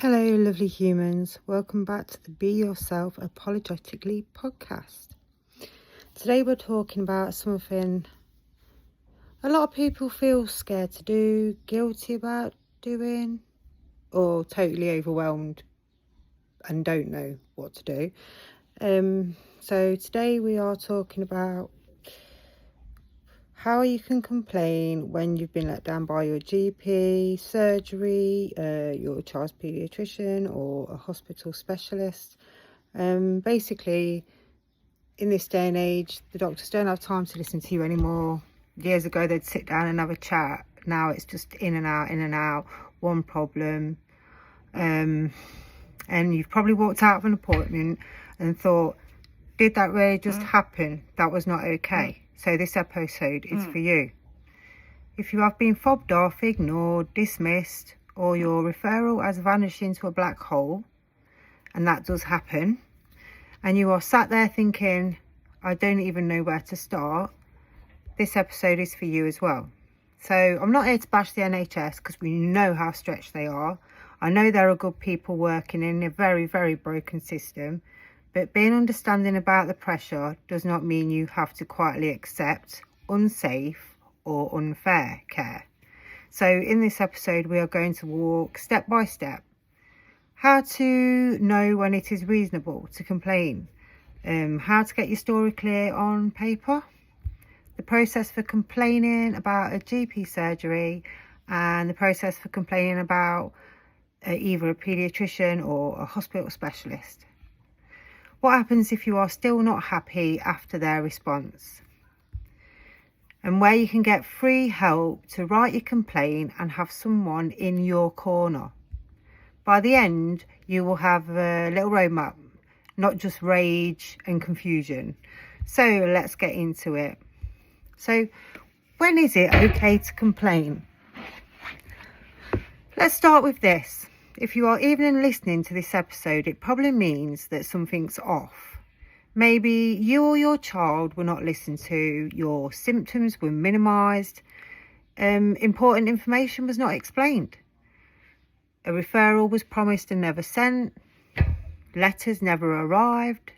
Hello, lovely humans. Welcome back to the Be Yourself Apologetically podcast. Today we're talking about something a lot of people feel scared to do, guilty about doing, or totally overwhelmed and don't know what to do. So today we are talking about how you can complain when you've been let down by your GP, surgery, your child's pediatrician or a hospital specialist. Basically, in this day and age, the doctors don't have time to listen to you anymore. Years ago, they'd sit down and have a chat. Now it's just in and out, one problem. And you've probably walked out of an appointment and thought, did that really just happen? That was not okay. So this episode is for you. If you have been fobbed off, ignored, dismissed, or your referral has vanished into a black hole, and that does happen, and you are sat there thinking, I don't even know where to start, this episode is for you as well. So I'm not here to bash the NHS because we know how stretched they are. I know there are good people working in a very, very broken system, but being understanding about the pressure does not mean you have to quietly accept unsafe or unfair care. So in this episode, we are going to walk step by step how to know when it is reasonable to complain, how to get your story clear on paper, the process for complaining about a GP surgery, and the process for complaining about either a pediatrician or a hospital specialist. What happens if you are still not happy after their response? And where you can get free help to write your complaint and have someone in your corner. By the end, you will have a little roadmap, not just rage and confusion. So let's get into it. So when is it okay to complain? Let's start with this. If you are even listening to this episode, it probably means that something's off. Maybe you or your child were not listened to, your symptoms were minimised, important information was not explained. A referral was promised and never sent, letters never arrived,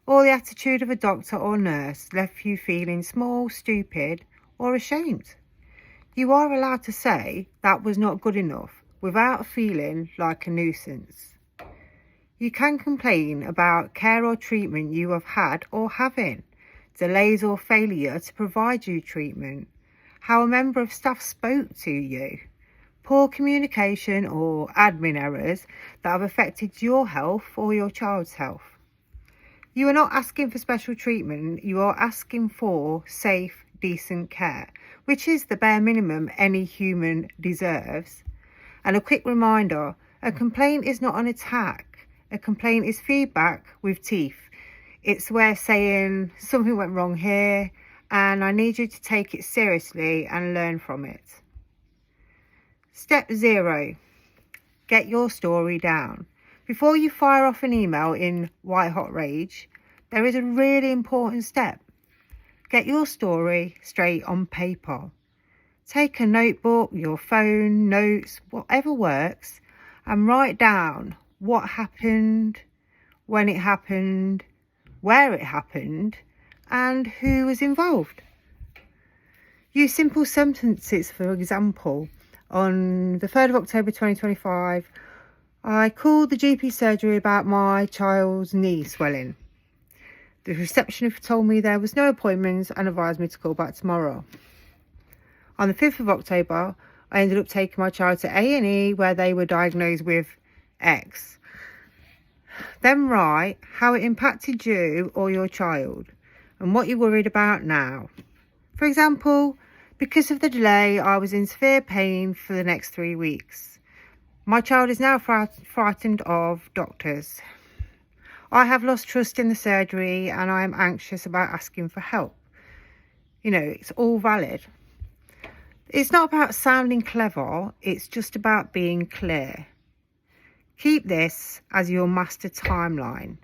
or the attitude of a doctor or nurse left you feeling small, stupid, or ashamed. You are allowed to say that was not good enough without feeling like a nuisance. You can complain about care or treatment you have had or having, delays or failure to provide you treatment, how a member of staff spoke to you, poor communication or admin errors that have affected your health or your child's health. You are not asking for special treatment, you are asking for safe, decent care, which is the bare minimum any human deserves. And a quick reminder, a complaint is not an attack. A complaint is feedback with teeth. It's where saying something went wrong here and I need you to take it seriously and learn from it. Step 0, get your story down. Before you fire off an email in white hot rage, there is a really important step. Get your story straight on paper. Take a notebook, your phone, notes, whatever works, and write down what happened, when it happened, where it happened, and who was involved. Use simple sentences, for example. On the 3rd of October 2025, I called the GP surgery about my child's knee swelling. The receptionist told me there was no appointments and advised me to call back tomorrow. On the 5th of October, I ended up taking my child to A&E where they were diagnosed with X. Then write how it impacted you or your child and what you're worried about now. For example, because of the delay, I was in severe pain for the next 3 weeks. My child is now frightened of doctors. I have lost trust in the surgery and I am anxious about asking for help. You know, it's all valid. It's not about sounding clever, it's just about being clear. Keep this as your master timeline.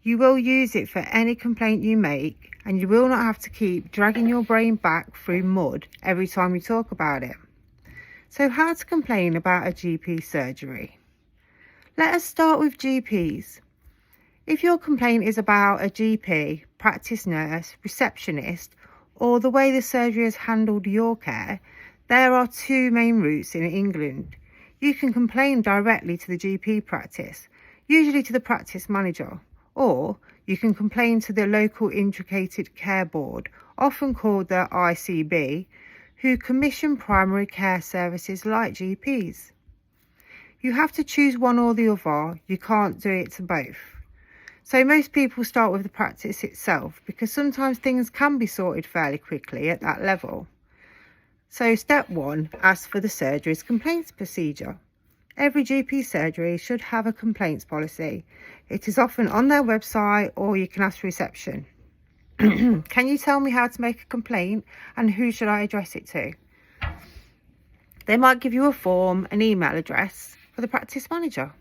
You will use it for any complaint you make, and you will not have to keep dragging your brain back through mud every time you talk about it. So how to complain about a GP surgery? Let us start with GPs. If your complaint is about a GP, practice nurse, receptionist, or the way the surgery has handled your care, there are two main routes in England. You can complain directly to the GP practice, usually to the practice manager, or you can complain to the local Integrated Care Board, often called the ICB, who commission primary care services like GPs. You have to choose one or the other, you can't do it to both. So most people start with the practice itself because sometimes things can be sorted fairly quickly at that level. So step 1, ask for the surgery's complaints procedure. Every GP surgery should have a complaints policy. It is often on their website or you can ask reception. Can you tell me how to make a complaint and who should I address it to? They might give you a form, an email address for the practice manager.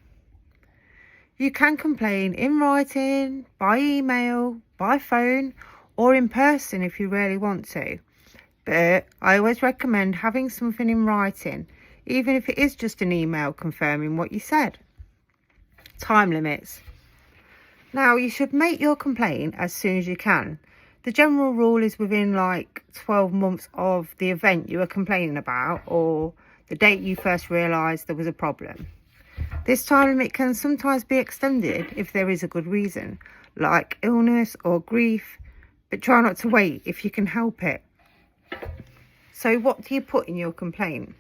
You can complain in writing, by email, by phone, or in person if you really want to. But I always recommend having something in writing, even if it is just an email confirming what you said. Time limits. Now, you should make your complaint as soon as you can. The general rule is within 12 months of the event you are complaining about or the date you first realised there was a problem. This time limit can sometimes be extended if there is a good reason, like illness or grief, but try not to wait if you can help it. So what do you put in your complaint?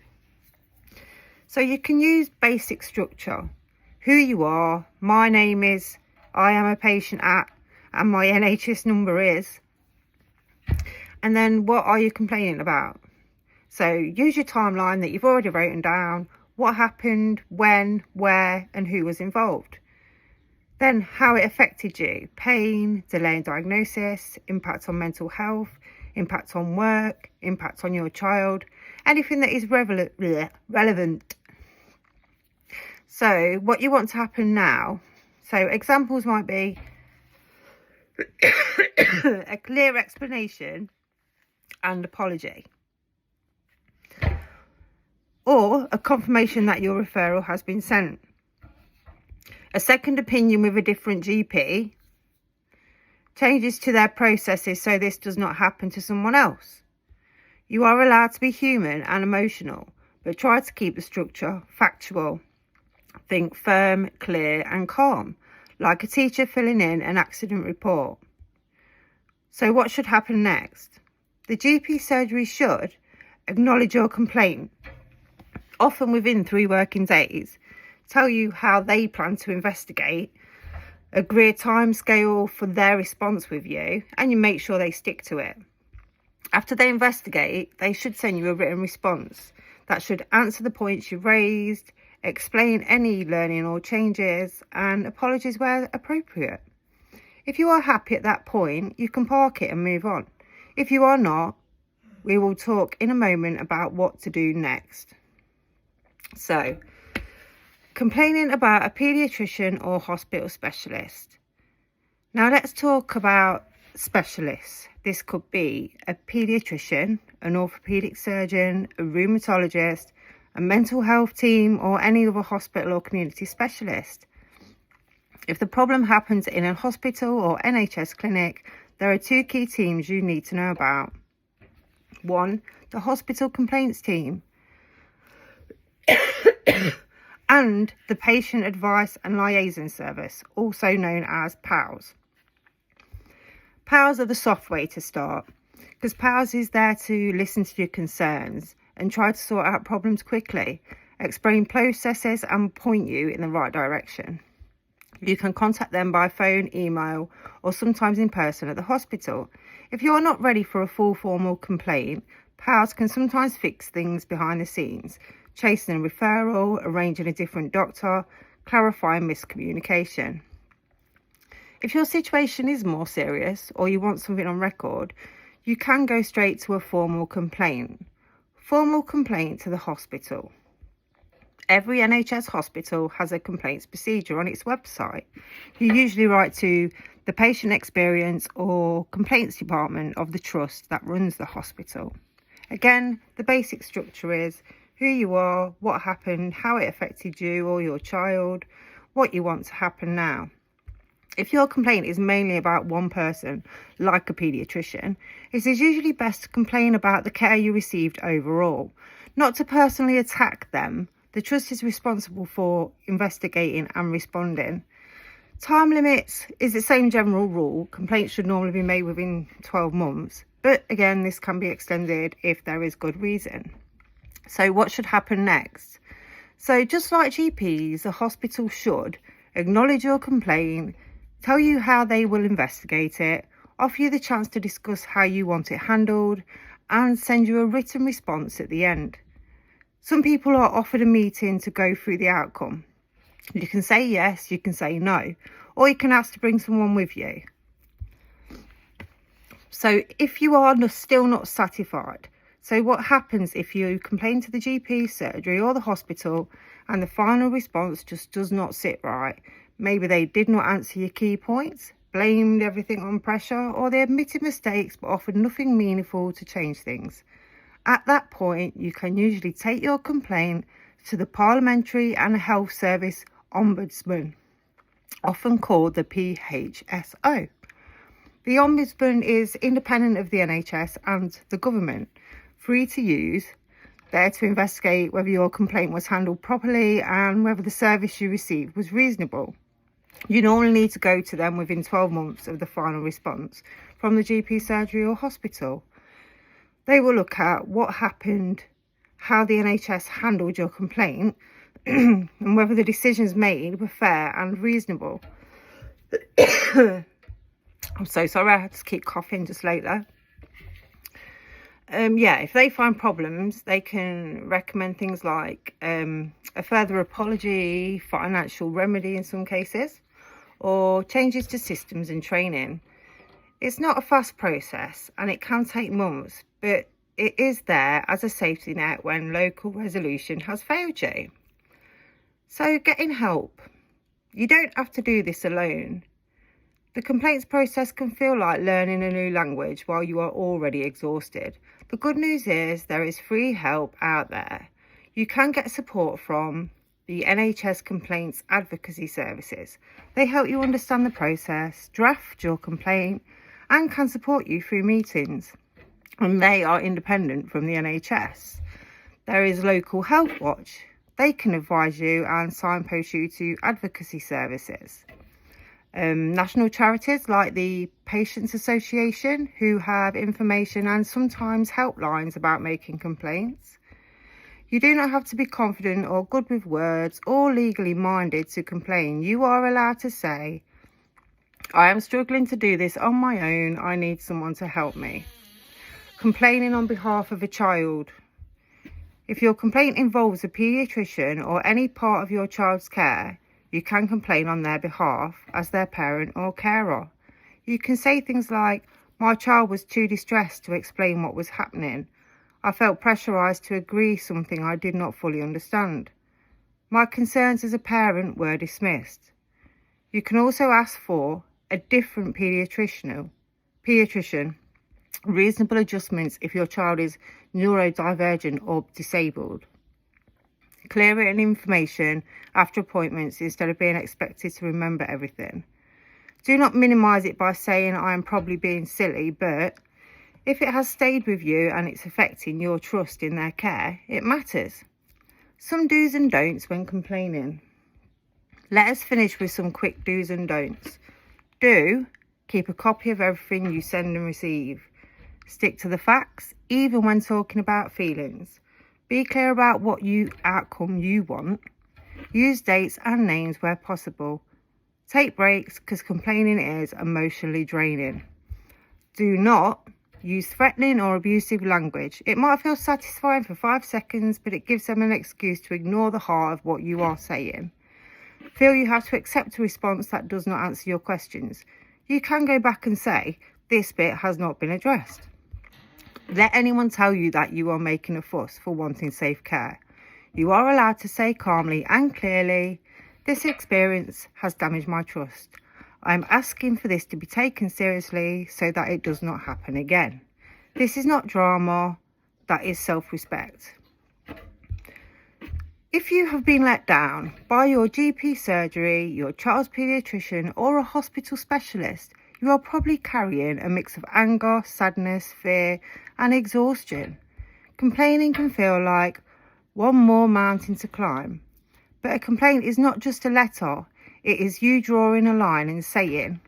So you can use basic structure. Who you are, my name is, I am a patient at, and my NHS number is. And then what are you complaining about? So use your timeline that you've already written down. What happened, when, where, and who was involved. Then how it affected you. Pain, delay in diagnosis, impact on mental health, impact on work, impact on your child, anything that is relevant. So what you want to happen now. So examples might be a clear explanation and apology. Or a confirmation that your referral has been sent. A second opinion with a different GP. Changes to their processes so this does not happen to someone else. You are allowed to be human and emotional, but try to keep the structure factual. Think firm, clear and calm, like a teacher filling in an accident report. So what should happen next? The GP surgery should acknowledge your complaint, often within 3 working days, tell you how they plan to investigate, agree a timescale for their response with you, and you make sure they stick to it. After they investigate, they should send you a written response that should answer the points you raised, explain any learning or changes, and apologies where appropriate. If you are happy at that point, you can park it and move on. If you are not, we will talk in a moment about what to do next. So, complaining about a pediatrician or hospital specialist. Now let's talk about specialists. This could be a pediatrician, an orthopaedic surgeon, a rheumatologist, a mental health team, or any other hospital or community specialist. If the problem happens in a hospital or NHS clinic, there are 2 key teams you need to know about. 1, the hospital complaints team, and the Patient Advice and Liaison Service, also known as PALS. PALS are the soft way to start, because PALS is there to listen to your concerns and try to sort out problems quickly, explain processes and point you in the right direction. You can contact them by phone, email, or sometimes in person at the hospital. If you are not ready for a full formal complaint, PALS can sometimes fix things behind the scenes, chasing a referral, arranging a different doctor, clarifying miscommunication. If your situation is more serious or you want something on record, you can go straight to a formal complaint. Formal complaint to the hospital. Every NHS hospital has a complaints procedure on its website. You usually write to the patient experience or complaints department of the trust that runs the hospital. Again, the basic structure is who you are, what happened, how it affected you or your child, what you want to happen now. If your complaint is mainly about one person, like a pediatrician, it is usually best to complain about the care you received overall, not to personally attack them. The trust is responsible for investigating and responding. Time limits is the same general rule. Complaints should normally be made within 12 months, but again, this can be extended if there is good reason. So what should happen next? So just like GPs, the hospital should acknowledge your complaint, tell you how they will investigate it, offer you the chance to discuss how you want it handled, and send you a written response at the end. Some people are offered a meeting to go through the outcome. You can say yes, you can say no, or you can ask to bring someone with you. So if you are still not satisfied, so what happens if you complain to the GP, surgery or the hospital and the final response just does not sit right? Maybe they did not answer your key points, blamed everything on pressure, or they admitted mistakes but offered nothing meaningful to change things. At that point, you can usually take your complaint to the Parliamentary and Health Service Ombudsman, often called the PHSO. The Ombudsman is independent of the NHS and the government, free to use, there to investigate whether your complaint was handled properly and whether the service you received was reasonable. You normally need to go to them within 12 months of the final response from the GP, surgery or hospital. They will look at what happened, how the NHS handled your complaint, and whether the decisions made were fair and reasonable. I'm so sorry, I had to keep coughing just later. If they find problems, they can recommend things like a further apology, financial remedy in some cases, or changes to systems and training. It's not a fast process and it can take months, but it is there as a safety net when local resolution has failed you. So getting help. You don't have to do this alone. The complaints process can feel like learning a new language while you are already exhausted. The good news is there is free help out there. You can get support from the NHS Complaints Advocacy Services. They help you understand the process, draft your complaint, and can support you through meetings. And they are independent from the NHS. There is Local Health Watch. They can advise you and signpost you to advocacy services. National charities like the Patients Association, who have information and sometimes helplines about making complaints. You do not have to be confident or good with words or legally minded to complain. You are allowed to say, I am struggling to do this on my own. I need someone to help me. Complaining on behalf of a child. If your complaint involves a paediatrician or any part of your child's care, you can complain on their behalf as their parent or carer. You can say things like, my child was too distressed to explain what was happening. I felt pressurised to agree something I did not fully understand. My concerns as a parent were dismissed. You can also ask for a different paediatrician, reasonable adjustments if your child is neurodivergent or disabled. Clear it in information after appointments instead of being expected to remember everything. Do not minimise it by saying I am probably being silly, but if it has stayed with you and it's affecting your trust in their care, it matters. Some do's and don'ts when complaining. Let us finish with some quick do's and don'ts. Do keep a copy of everything you send and receive. Stick to the facts, even when talking about feelings. Be clear about what outcome you want. Use dates and names where possible. Take breaks because complaining is emotionally draining. Do not use threatening or abusive language. It might feel satisfying for 5 seconds, but it gives them an excuse to ignore the heart of what you are saying. Feel you have to accept a response that does not answer your questions. You can go back and say, this bit has not been addressed. Let anyone tell you that you are making a fuss for wanting safe care. You are allowed to say calmly and clearly, this experience has damaged my trust. I am asking for this to be taken seriously so that it does not happen again. This is not drama, that is self-respect. If you have been let down by your GP surgery, your child's pediatrician, or a hospital specialist, you are probably carrying a mix of anger, sadness, fear, and exhaustion. Complaining can feel like one more mountain to climb. But a complaint is not just a letter, it is you drawing a line and saying,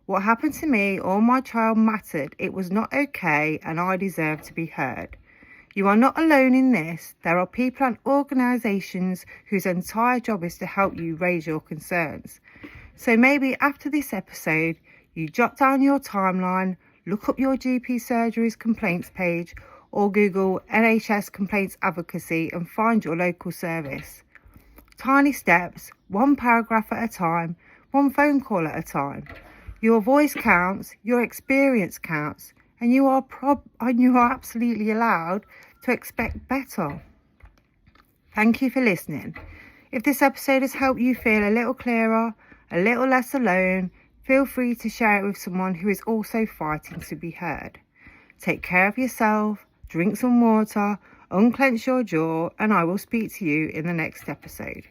what happened to me or my child mattered, it was not okay, and I deserve to be heard. You are not alone in this. There are people and organisations whose entire job is to help you raise your concerns. So maybe after this episode, you jot down your timeline, look up your GP surgery's complaints page, or Google NHS complaints advocacy and find your local service. Tiny steps, one paragraph at a time, one phone call at a time. Your voice counts, your experience counts, and you are absolutely allowed to expect better. Thank you for listening. If this episode has helped you feel a little clearer, a little less alone, feel free to share it with someone who is also fighting to be heard. Take care of yourself, drink some water, unclench your jaw, and I will speak to you in the next episode.